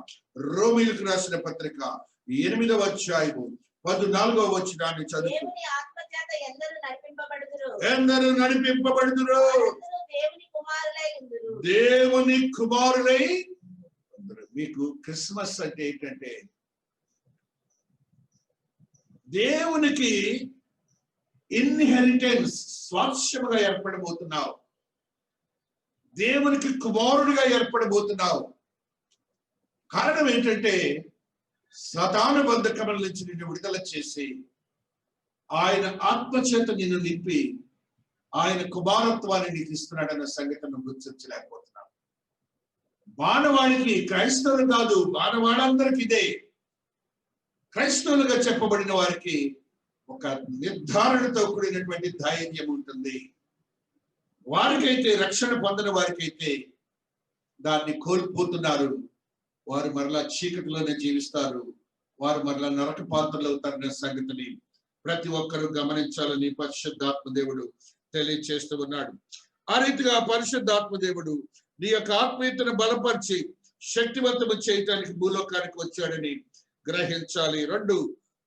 రోమీయులకు రాసిన పత్రిక 8వ అధ్యాయము 14వ వచనాన్ని చదువుకుంటూ, ఎందరు నడిపింపబడుదురు దేవుని కుమారులై. మీకు క్రిస్మస్ అంటే ఏంటంటే దేవునికి ఇన్హెరిటెన్స్, స్వాస్థ్యముగా ఏర్పడబోతున్నావు. దేవునికి కుమారుడిగా ఏర్పడబోతున్నావు. కారణం ఏంటంటే సాతాను బంధకముల నుంచి నిన్ను విడుదల చేసి ఆయన ఆత్మచేత నిన్ను నింపి ఆయన కుమారత్వాన్ని నీకు ఇస్తున్నాడన్న సంగతిని గుర్తించలేకపోతున్నావు. మానవాళికి, క్రైస్తవులు కాదు, మానవాళ్ళందరికీ ఇదే. క్రైస్తవులుగా చెప్పబడిన వారికి ఒక నిర్ధారణతో కూడినటువంటి ధైర్యం ఉంటుంది. వారికైతే, రక్షణ పొందిన వారికైతే దాన్ని కోల్పోతున్నారు. వారు మరలా చీకటిలోనే జీవిస్తారు, వారు మరలా నరక పాత్రలు అవుతారనే సంగతిని ప్రతి ఒక్కరూ గమనించాలని పరిశుద్ధాత్మ దేవుడు తెలియచేస్తూ ఉన్నాడు. ఆ రీతిగా పరిశుద్ధాత్మ దేవుడు నీ యొక్క ఆత్మీయతను బలపరిచి శక్తివంతము చేయటానికి భూలోకానికి వచ్చాడని గ్రహించాలి. 2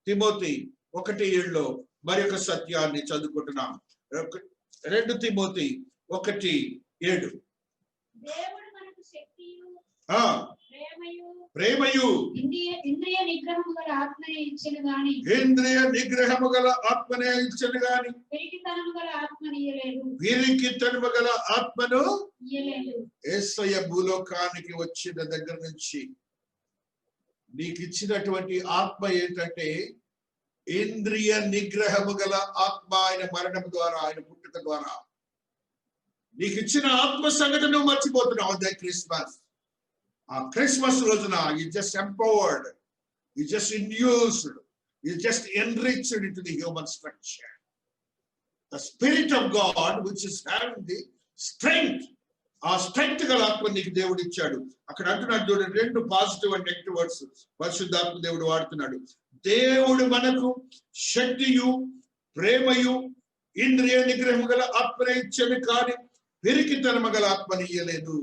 తిమోతి 1:7 మరి ఒక సత్యాన్ని చదువుకుంటున్నాం. 2 తిమోతి 1:7. ప్రేమయు ఇంద్రియ నిగ్రహము గల ఆత్మనే ఇచ్చెను గాని పిరికితనము గల ఆత్మను యేసయ్య భూలోకానికి వచ్చిన దగ్గర నుంచి నీకు ఇచ్చినటువంటి ఆత్మ ఏంటంటే ఇంద్రియ నిగ్రహము గల ఆత్మ. ఆయన మరణం ద్వారా, ఆయన పుట్టుక ద్వారా నీకు ఇచ్చిన ఆత్మ సంగతి నువ్వు మర్చిపోతున్నావు. అదే క్రిస్మస్. ఆ క్రిస్మస్ రోజున you just empowered, you just infused, you just enriched into the human structure. The Spirit of God which is having the strength, ఆ స్ట్రెంగ్త్ గల ఆత్మ నీకు దేవుడు ఇచ్చాడు. అక్కడ అంటున్నాడు చూడండి, 2 పాజిటివ్ అండ్ నెగటివ్ వర్డ్స్ పరిశుద్ధాత్మ దేవుడు వాడుతున్నాడు. దేవుడు మనకు శక్తియు, ప్రేమయు, ఇంద్రియ నిగ్రహము గల ఆత్మనే ఇచ్చెను కానీ పిరికితనము గల ఆత్మని ఇయ్యలేదు.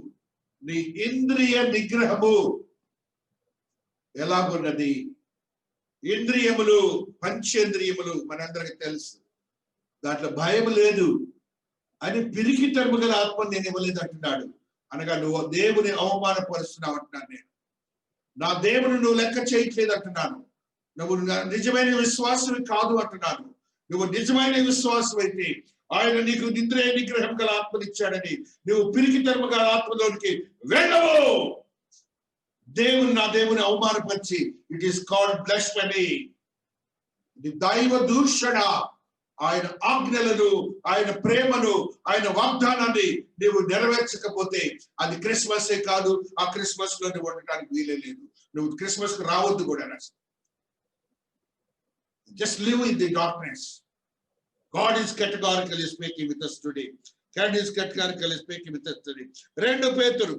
నీ ఇంద్రియ నిగ్రహము ఎలాగున్నది? ఇంద్రియములు, పంచేంద్రియములు మనందరికి తెలుసు, దాంట్లో భయం లేదు అని పిరికితనము గల ఆత్మ నేను ఇవ్వలేదు అంటున్నాడు. అనగా నువ్వు దేవుని అవమానపరుస్తున్నావు అంటున్నాను. నేను నా దేవుని నువ్వు లెక్క చేయట్లేదు అంటున్నాను. నువ్వు నిజమైన విశ్వాసవి కాదు అంటున్నాను. నువ్వు నిజమైన విశ్వాసం అయితే ఆయన నీకు నిగ్రహం గల ఆత్మనిచ్చాడని నువ్వు పిరికితనము గల ఆత్మలోనికి వెళ్ళవు. నా దేవుని అవమానపరిచి ఇట్ ఈస్ కాల్డ్ బ్లాస్ఫెమీ. ఇది దైవ దూషణ. ఆయన ఆజ్ఞలను, ఆయన ప్రేమను, ఆయన వాగ్దానాన్ని నువ్వు నెరవేర్చకపోతే అది క్రిస్మసే కాదు. ఆ క్రిస్మస్ లో నువ్వు ఉండటానికి వీలే లేదు. నువ్వు క్రిస్మస్ కు రావద్దు కూడా. Just live in the darkness. God is categorically speaking with us today. God is categorically speaking with us today. 2 పేతురు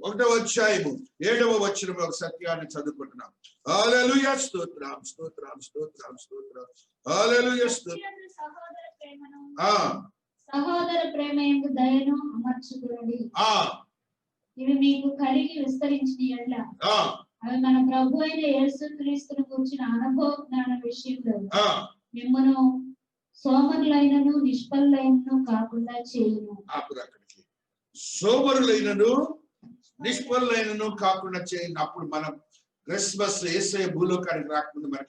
1వ అధ్యాయము 7వ వచనంలో ఒక సత్యాన్ని చదువుకుంటున్నాం. హల్లెలూయా, స్తోత్రం స్తోత్రం స్తోత్రం స్తోత్రం. హల్లెలూయా, స్తోత్రం. సహోదర ప్రేమయందు దయను అమర్చుకోండి. ఇవి మీకు కలిగి విస్తరించిన యెడల అవి మన ప్రభు అయిన యేసుక్రీస్తును కూర్చున్న అనుభవ జ్ఞాన విషయంలో మిమ్మను సోమరులైనను నిష్ఫలులైనను కాకుండా చేయును. అక్కడికి సోమరులైనను నిష్ఫలులైనను కాకుండా చేయను. అప్పుడు మనం క్రిస్మస్ యేసయ్య భూలోకానికి రాకముందు మన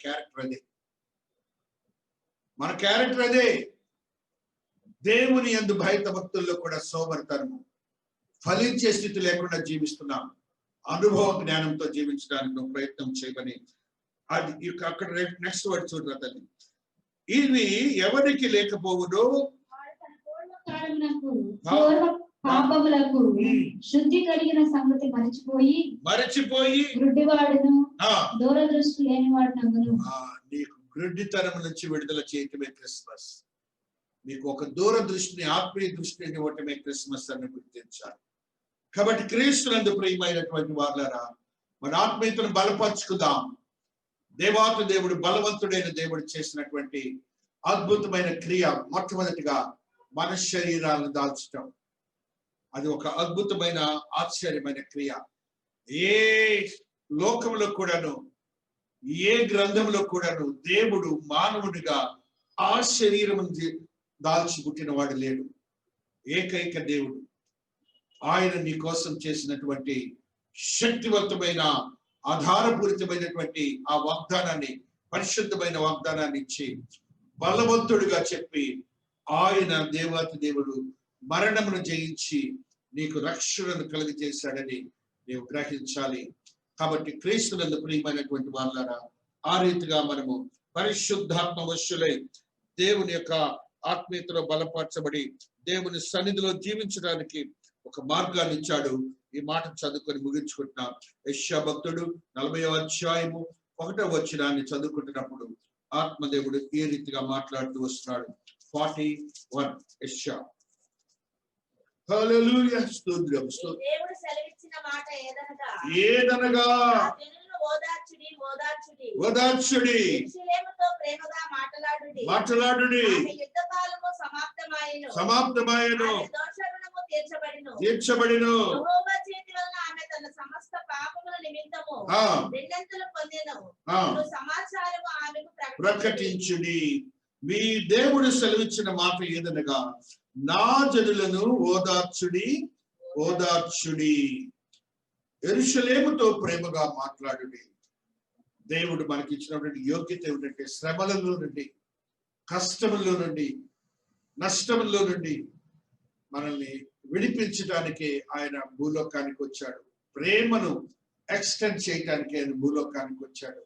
క్యారెక్టర్ అదే. దేవుని యందు భయభక్తుల్లో కూడా సోమరితనము, ఫలించే స్థితి లేకుండా జీవిస్తున్నాం. అనుభవ జ్ఞానంతో జీవించడానికి నువ్వు ప్రయత్నం చేయమని అది అక్కడ నెక్స్ట్ వర్డ్ చూడరా తల్లి. ఇవి ఎవరికి లేకపోవునో పాపములకు శుద్ధి కలిగిన సంగతి మరచిపోయి గుడ్డివాడును దూరదృష్టి లేనివాడును. నీకు గుడ్డితనం నుంచి విడుదల చేయటమే క్రిస్మస్. నీకు ఒక దూరదృష్టిని, ఆత్మీయ దృష్టిని ఇవ్వటమే క్రిస్మస్ అని గుర్తించాలి. కాబట్టి క్రీస్తునందు ప్రియమైనటువంటి వారులారా, మన ఆత్మీయతను బలపరుచుకుందాం. దేవాతి దేవుడు, బలవంతుడైన దేవుడు చేసినటువంటి అద్భుతమైన క్రియ మొట్టమొదటిగా మన శరీరాలను దాల్చటం. అది ఒక అద్భుతమైన ఆశ్చర్యమైన క్రియ. ఏ లోకంలో కూడాను, ఏ గ్రంథంలో కూడాను దేవుడు మానవుడిగా ఆ శరీరం దాల్చి పుట్టిన వాడు లేడు. ఏకైక దేవుడు. ఆయన నీ కోసం చేసినటువంటి శక్తివంతమైన, ఆధారపూరితమైనటువంటి ఆ వాగ్దానాన్ని, పరిశుద్ధమైన వాగ్దానాన్ని ఇచ్చి బలవంతుడిగా చెప్పి ఆయన దేవాతి దేవుడు మరణమును జయించి నీకు రక్షణను కలిగజేశాడని నీవు గ్రహించాలి. కాబట్టి క్రీస్తునందు ప్రియమైనటువంటి వాళ్ళారా, ఆ రీతిగా మనము పరిశుద్ధాత్మ వశులై దేవుని యొక్క ఆత్మీయతలో బలపరచబడి దేవుని సన్నిధిలో జీవించడానికి ఒక మార్గాన్ని ఇచ్చాడు. ఈ మాట చదువుకొని ముగించుకుంటున్నాం. యెషయా భక్తుడు 40వ అధ్యాయము 1వ వచనాన్ని చదువుకుంటున్నప్పుడు ఆత్మదేవుడు ఈ రీతిగా మాట్లాడుతూ వస్తున్నాడు. 41 యెషయా. హల్లెలూయా, స్తోత్రం స్తోత్రం. దేవుడు సెలవిచ్చిన మాట ఏదనగా ఓదార్చుడి, యెరూషలేముతో ప్రేమగా మాట్లాడుడి. యుద్ధకాలము సమాప్తమాయెను, దోషములను తీర్చబడిను. యెహోవా చేతి వలన ఆమె తన సమస్త పాపముల నిమిత్తము రెండంతలు పొందెను. సమాచారము ఆమెకు ప్రకటించుడి. మీ దేవుడు సెలవిచ్చిన మాట ఏదనగా, నా జనులను ఓదార్చుడి. యెరూషలేముతో ప్రేమగా మాట్లాడుడి. దేవుడు మనకి ఇచ్చినటువంటి యోగ్యత ఏమిటంటే, శ్రమలలో నుండి, కష్టముల్లో నుండి, నష్టముల్లో నుండి మనల్ని విడిపించడానికే ఆయన భూలోకానికి వచ్చాడు. ప్రేమను ఎక్స్టెండ్ చేయటానికి ఆయన భూలోకానికి వచ్చాడు.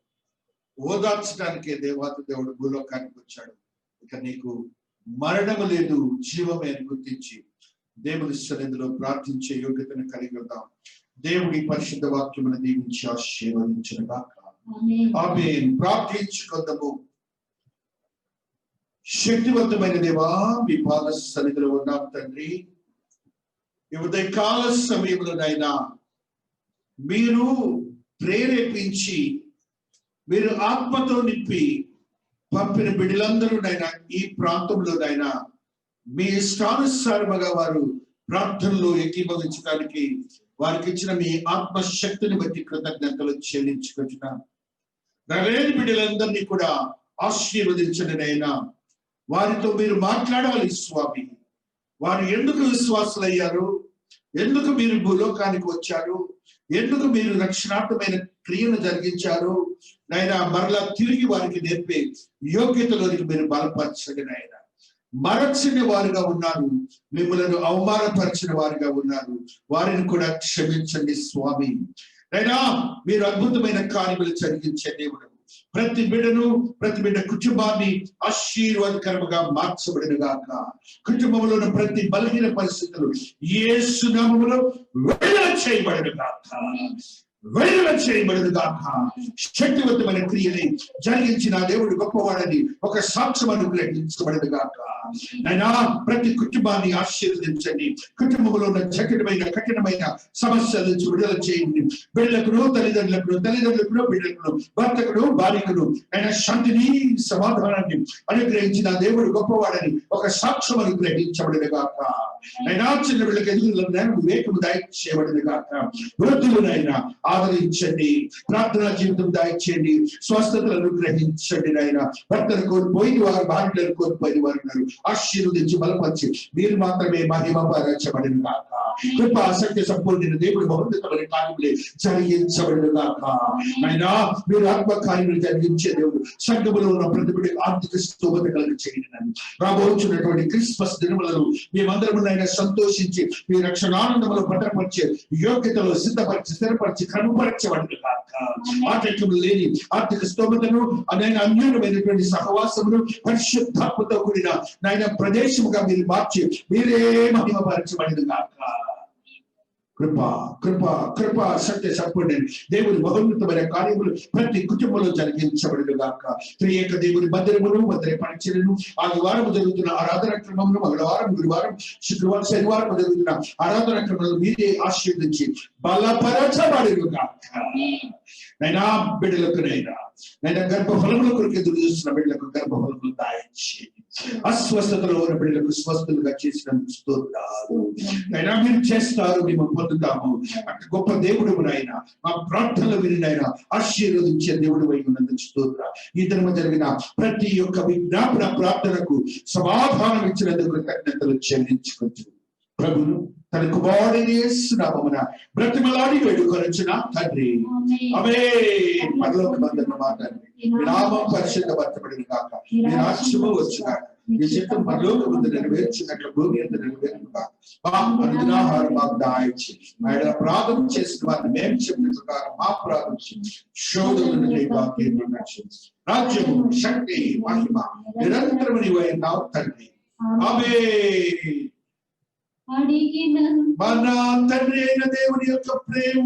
ఓదార్చడానికే దేవాతి దేవుడు భూలోకానికి వచ్చాడు. ఇక నీకు మరణము లేదు, జీవమే అని గుర్తించి దేవుని సన్నిధిలో ప్రార్థించే యోగ్యతను కలిగి ఉందాం. దేవుడి పరిశుద్ధ వాక్యమును దీవించి ఆశీర్వదించును గాక. ఆమేన్. ప్రార్థించుకుందాము. శక్తివంతమైన దేవా, మీ పాద సన్నిధిలో ఉన్నాం తండ్రి. ఈ ఉదయకాల సమయంలోనైనా మీరు ప్రేరేపించి, మీరు ఆత్మతో నింపి పంపిన బిడ్డలందరూనైనా ఈ ప్రాంతంలోనైనా మీ ఇష్టానుసారముగా వారు ప్రార్థనలో ఏకీభవించడానికి వారికి ఇచ్చిన మీ ఆత్మశక్తిని బట్టి కృతజ్ఞతలు చెల్లించుకుంటున్నాను. నరేని బిడ్డలందరినీ కూడా ఆశీర్వదించండి నైనా. వారితో మీరు మాట్లాడాలి స్వామి. వారు ఎందుకు విశ్వాసులయ్యారు, ఎందుకు మీరు భూలోకానికి వచ్చారు, ఎందుకు మీరు రక్షణార్థమైన క్రియను జరిగించారు నాయన, మరలా తిరిగి వారికి నేర్పే యోగ్యతలోనికి మీరు బలపరచండి నాయన. మరచిన వారుగా ఉన్నారు, మిమ్మల్ని అవమానపరిచిన వారుగా ఉన్నారు, వారిని కూడా క్షమించండి స్వామి. అయినా మీరు అద్భుతమైన కార్యములు జరిగించే దేవుడు. ప్రతి బిడ్డ కుటుంబాన్ని ఆశీర్వాదకరముగా మార్చబడిన గాక. కుటుంబంలో ఉన్న ప్రతి బలహీన పరిస్థితులు యేసు నామములో విడుదల చేయబడిన గాక, విడుదల చేయబడిన గాక. శక్తివంతమైన క్రియని జరిగించిన దేవుడు గొప్పవాడని ఒక సాక్ష్యం అనుగ్రహించబడిన గాక. అయినా ప్రతి కుటుంబాన్ని ఆశీర్వదించండి. కుటుంబంలో ఉన్న కఠినమైన సమస్యల నుంచి విడుదల చేయండి. బిడ్డలకును తల్లిదండ్రులకును బిడ్డలకును భర్తకును భార్యకును అయినా శాంతిని సమాధానాన్ని అనుగ్రహించిన దేవుడు గొప్పవాడని ఒక సాక్ష్యం అనుగ్రహించబడిన గాక. అయినా చిన్న బిడ్డలకు ఎదుగుదల వివేకము దయచేయబడిన గాక. వృద్ధులనైనా ఆదరించండి, ప్రార్థనా జీవితం దయచేయండి, స్వస్థతలు అనుగ్రహించండి. నాయన భర్తలు కోల్పోయిన వారు, భార్యలను కోల్పోయిన వారు ఉన్నారు, ఆశీర్వదించి బలపరిచి మీరు మాత్రమే మహిమపరచబడిన గాక. కృప సత్య సంపూర్ణ దేవుడు మహోన్నతమైన కార్యములే జరిగించబడిన గాక. అయినా మీరు ఆత్మ కార్యములు జరిగించే దేవుడు. సంఘములో ఉన్న ప్రతి బిడ్డకు ఆర్థిక స్తోమత కలిగి చేయండి. రాబోతున్నటువంటి క్రిస్మస్ దినములను మేమందరము ఆయన సంతోషించి మీ రక్షణానందములు భద్రపరిచే యోగ్యతలో సిద్ధపరిచి స్థిరపరిచి క్రమపరచబడిన గాక. ఆటంకములు లేని ఆర్థిక స్తోమతను ఆయన అన్యూనమైనటువంటి సహవాసమును పరిశుద్ధాత్మతో కూడిన నాయన ప్రదేశముగా మీరు మార్చి మీరే మహిమపరచబడిన గాక. కృప కృప కృప సత్య సంపూర్ణ దేవుని మహోన్నతమైన కార్యములు ప్రతి కుటుంబంలో జరిగించబడిన గాక. త్రియేక దేవుని మందిరమును, మందిర పరిచయను, ఆదివారం జరుగుతున్న ఆరాధన క్రమమును, మంగళవారం, గురువారం, శుక్రవారం, శనివారం జరుగుతున్న ఆరాధన క్రమంలో మీరే ఆశీర్వదించి బలపరచబడిన గాక. నైనా బిడ్డలకునైనా గర్భఫలముల కొరకు ఎదురు చూస్తున్న బిడ్డలకు గర్భఫలములు దాయించి, అస్వస్థతలో ఉన్న బిడ్డలకు స్వస్థలుగా చేసినందుకు స్తోత్రాలు. అయినా మీరు చేస్తారు, మేము పొందుతాము. అటు గొప్ప దేవుడు ఆయన మా ప్రార్థనలు వినినైనా ఆశీర్వదించే దేవుడు అయి ఉన్నందుకు స్తోత్రాలు. ఈ దినము జరిగిన ప్రతి ఒక్క విజ్ఞాపన ప్రార్థనకు సమాధానం ఇచ్చినందుకు కృతజ్ఞతలు చెల్లించుకోవచ్చు. ప్రభును తన కుమారుడైన యేసు నామమున బ్రతిమలాడి వేడుకొనుచున్న తండ్రి, ఆమేన్. పరలోక బంధన మాట్లాడి మీ నామం పరిశుద్ధపరచబడిన గాక. మీ రాజ్యము వచ్చును గాక. మీ చిత్తం పరలోకమందు నెరవేర్చినట్లు భూమి యందు నెరవేరును గాక. మా అనుదినాహారం మాకు దయచేయి. మా యెడల అపరాధం చేసిన వారిని మేము చెప్పిన ప్రకారం మా అపరాధం శోధన నుండి మాకు రక్షించు. రాజ్యము, శక్తి, మహిమ నిరంతరము నీవై ఉన్నావు తండ్రి. ఆమేన్. మన తండ్రి అయిన దేవుని యొక్క ప్రేమ,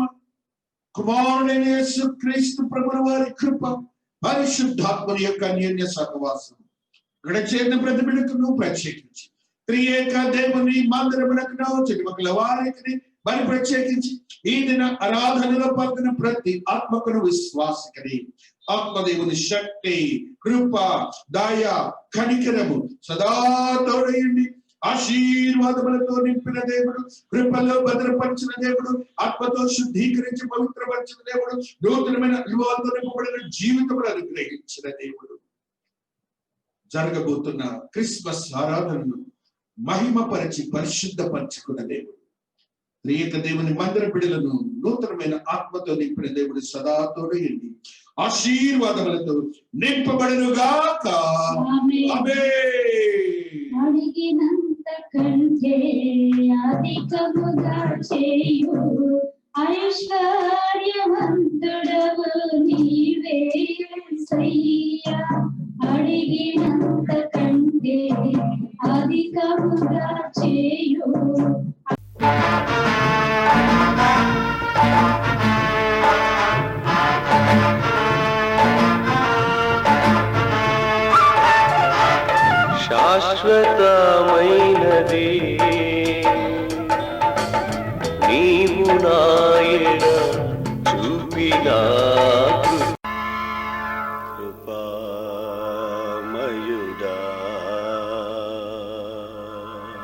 కుమారుడైన యేసుక్రీస్తు ప్రభుల వారి కృప, పరిశుద్ధాత్మని యొక్క అన్యోన్య సహవాసం ఇక్కడ చేరిన ప్రతి బిడ్డకును ప్రత్యేకించి త్రియేక దేవుని మందిరమునకును చుట్టుపక్కల వారికి మరి ప్రత్యేకించి ఈ దిన ఆరాధనలో పాల్గొన్న ప్రతి ఆత్మకును విశ్వాసకని ఆత్మదేవుని శక్తి, కృప, దయ, కనికరము సదా తోడయండి. ఆశీర్వాదములతో నింపిన దేవుడు, కృపలో భద్రపరిచిన దేవుడు, ఆత్మతో శుద్ధీకరించి పవిత్రపరిచిన దేవుడు, నూతనమైన అనుభవాలతో నింపబడిన జీవితములు అనుగ్రహించిన దేవుడు. జరగబోతున్న క్రిస్మస్ ఆరాధనను మహిమపరిచి పరిశుద్ధపరచుకున్న దేవుడు, త్రియేక దేవుని మందిర బిడ్డలను నూతనమైన ఆత్మతో నింపిన దేవుడు సదా తోడయండి. ఆశీర్వాదములతో నింపబడినగాక. అడిగినంత కంటే అధికముగా చేయు ఐశ్వర్యవంతుడవు నీవే యేసయ్యా. అడిగినంత కంటే అధికముగా చేయు. శాశ్వతమైనది నీవు నాయన చూపినా